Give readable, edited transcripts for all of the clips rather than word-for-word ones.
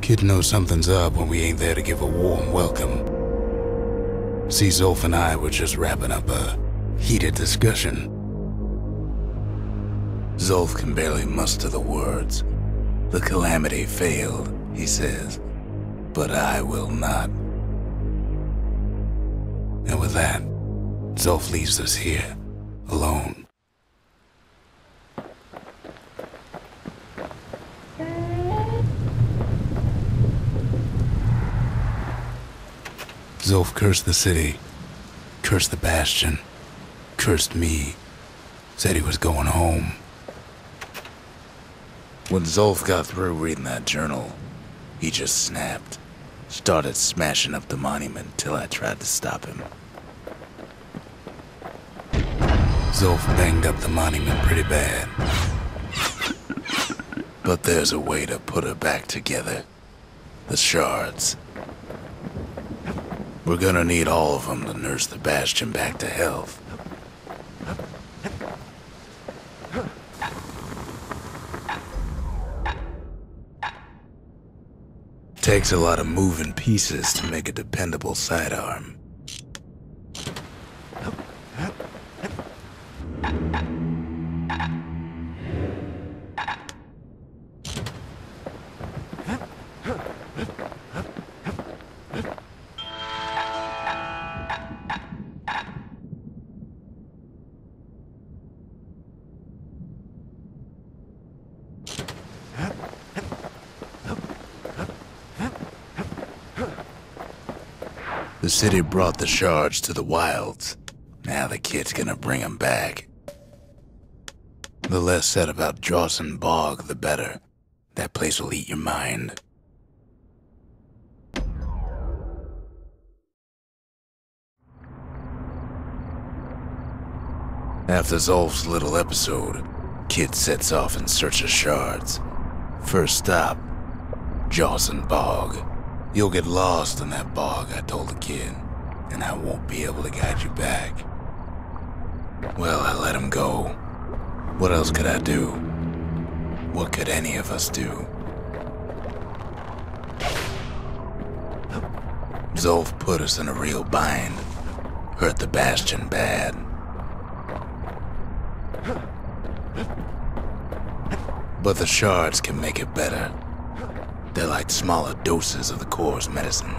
Kid knows something's up when we ain't there to give a warm welcome. See, Zolf and I were just wrapping up a heated discussion. Zolf can barely muster the words. The calamity failed, he says, but I will not. And with that, Zolf leaves us here, alone. Zolf cursed the city, cursed the Bastion, cursed me, said he was going home. When Zolf got through reading that journal, he just snapped, started smashing up the monument till I tried to stop him. Zolf banged up the monument pretty bad. But there's a way to put her back together. The shards. We're gonna need all of them to nurse the Bastion back to health. Takes a lot of moving pieces to make a dependable sidearm. The city brought the shards to the wilds. Now the kid's gonna bring them back. The less said about Jawson Bog, the better. That place will eat your mind. After Zolf's little episode, kid sets off in search of shards. First stop, Jawson Bog. You'll get lost in that bog, I told the kid, and I won't be able to guide you back. Well, I let him go. What else could I do? What could any of us do? Zolf put us in a real bind. Hurt the Bastion bad. But the shards can make it better. They're like smaller doses of the core's medicine.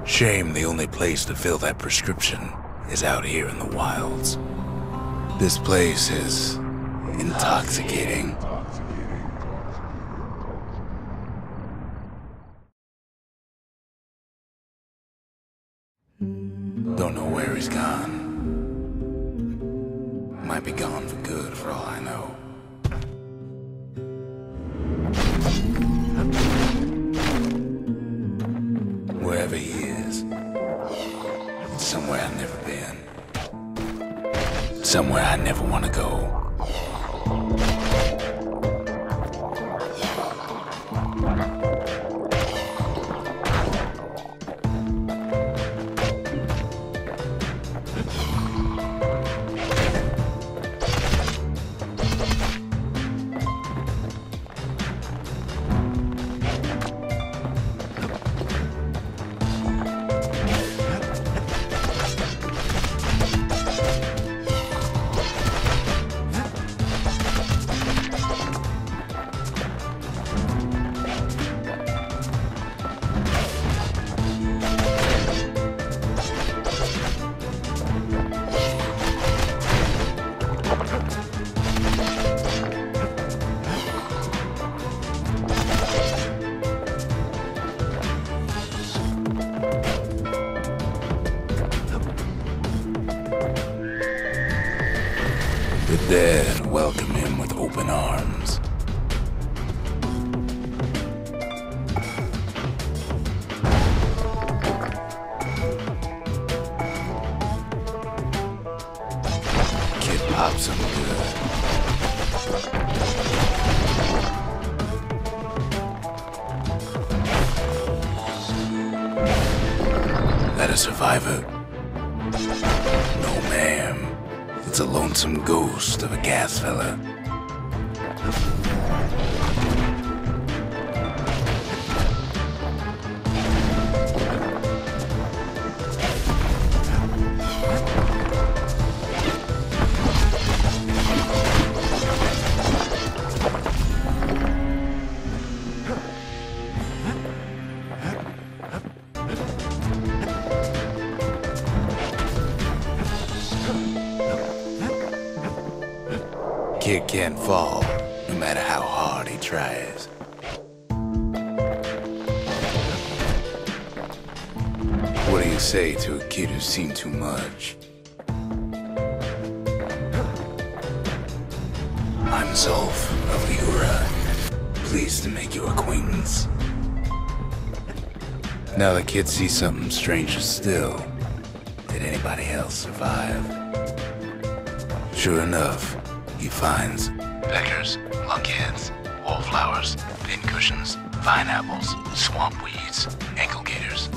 Shame the only place to fill that prescription is out here in the wilds. This place is intoxicating. Don't know where he's gone. Might be gone for good, for all I know. Wherever he is, it's somewhere I've never been. Somewhere I never want to go. The dead welcome him with open arms. Kid pops him good. That a survivor? No, ma'am. It's a lonesome ghost of a gas fella. Kid can't fall, no matter how hard he tries. What do you say to a kid who's seen too much? I'm Zolf of Liura. Pleased to make your acquaintance. Now the kid sees something stranger still. Did anybody else survive? Sure enough, he finds peckers, lunkheads, wallflowers, pincushions, pineapples, swamp weeds, ankle gators.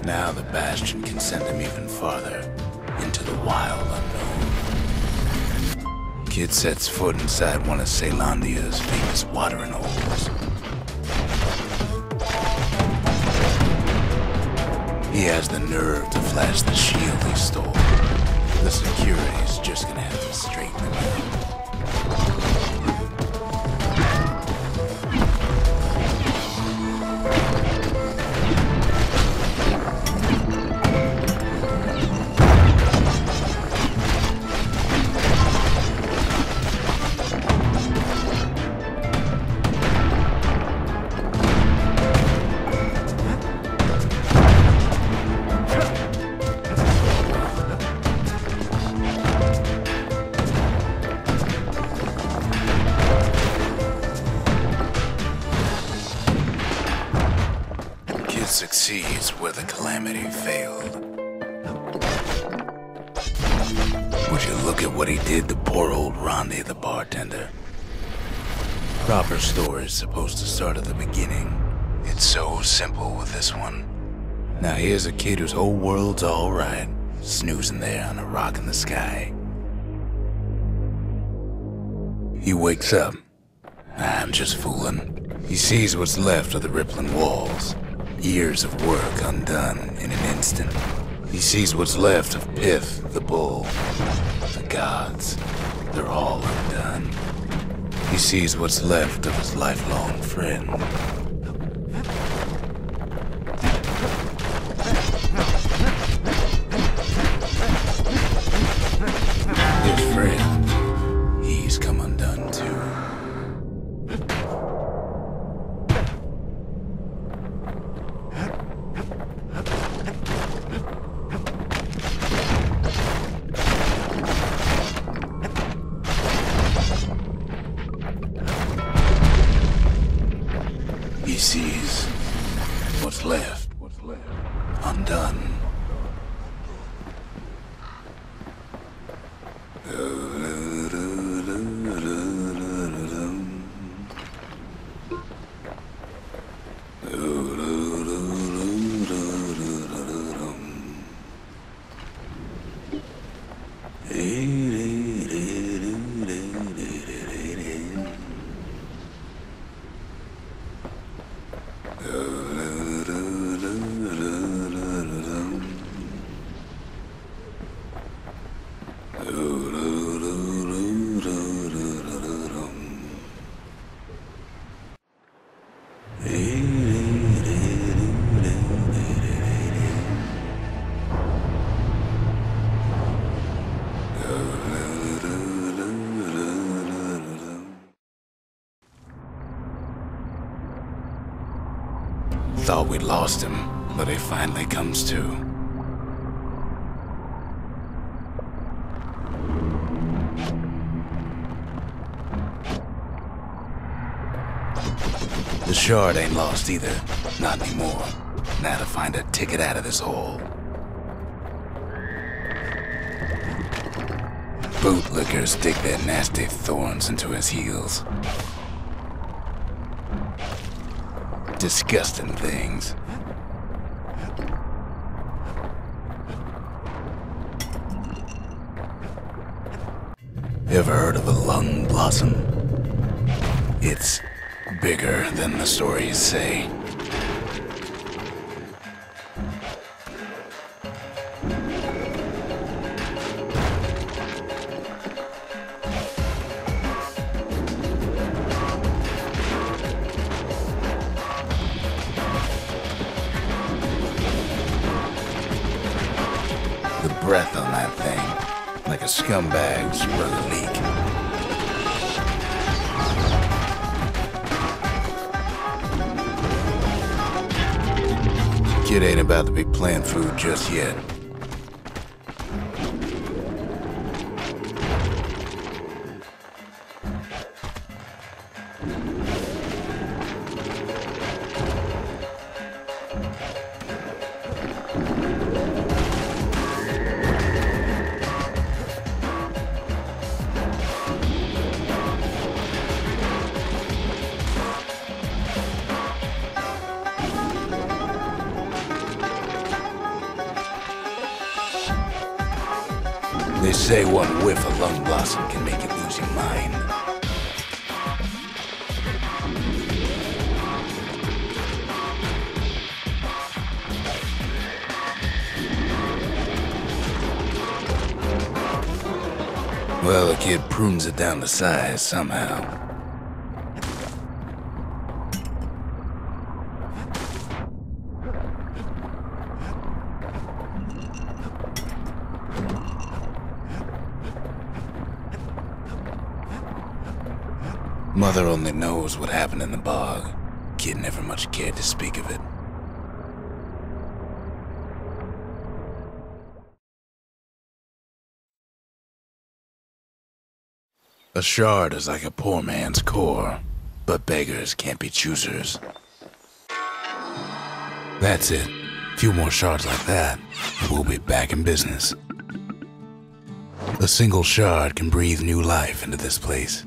Now the Bastion can send him even farther, into the wild unknown. Kid sets foot inside one of Ceylondia's famous watering holes. He has the nerve to flash the shield he stole. The security's just gonna have to straighten him out. Succeeds where the calamity failed. Would you look at what he did to poor old Rondi the bartender? Proper story's supposed to start at the beginning. It's so simple with this one. Now here's a kid whose whole world's alright, snoozing there on a rock in the sky. He wakes up. I'm just fooling. He sees what's left of the rippling walls. Years of work undone in an instant. He sees what's left of Pith, the bull. The gods, they're all undone. He sees what's left of his lifelong friend. His friend, he's come undone too. He sees what's left undone. Thought we'd lost him, but he finally comes to. The shard ain't lost either. Not anymore. now to find a ticket out of this hole. Bootlickers dig their nasty thorns into his heels. Disgusting things. Ever heard of a lung blossom? It's bigger than the stories say. The breath on that thing, like a scumbag's rug leak. Kid ain't about to be playing food just yet. They say one whiff of lung blossom can make you lose your mind. Well, the kid prunes it down to size somehow. Mother only knows what happened in the bog. Kid never much cared to speak of it. A shard is like a poor man's core, but beggars can't be choosers. That's it. A few more shards like that, and we'll be back in business. A single shard can breathe new life into this place.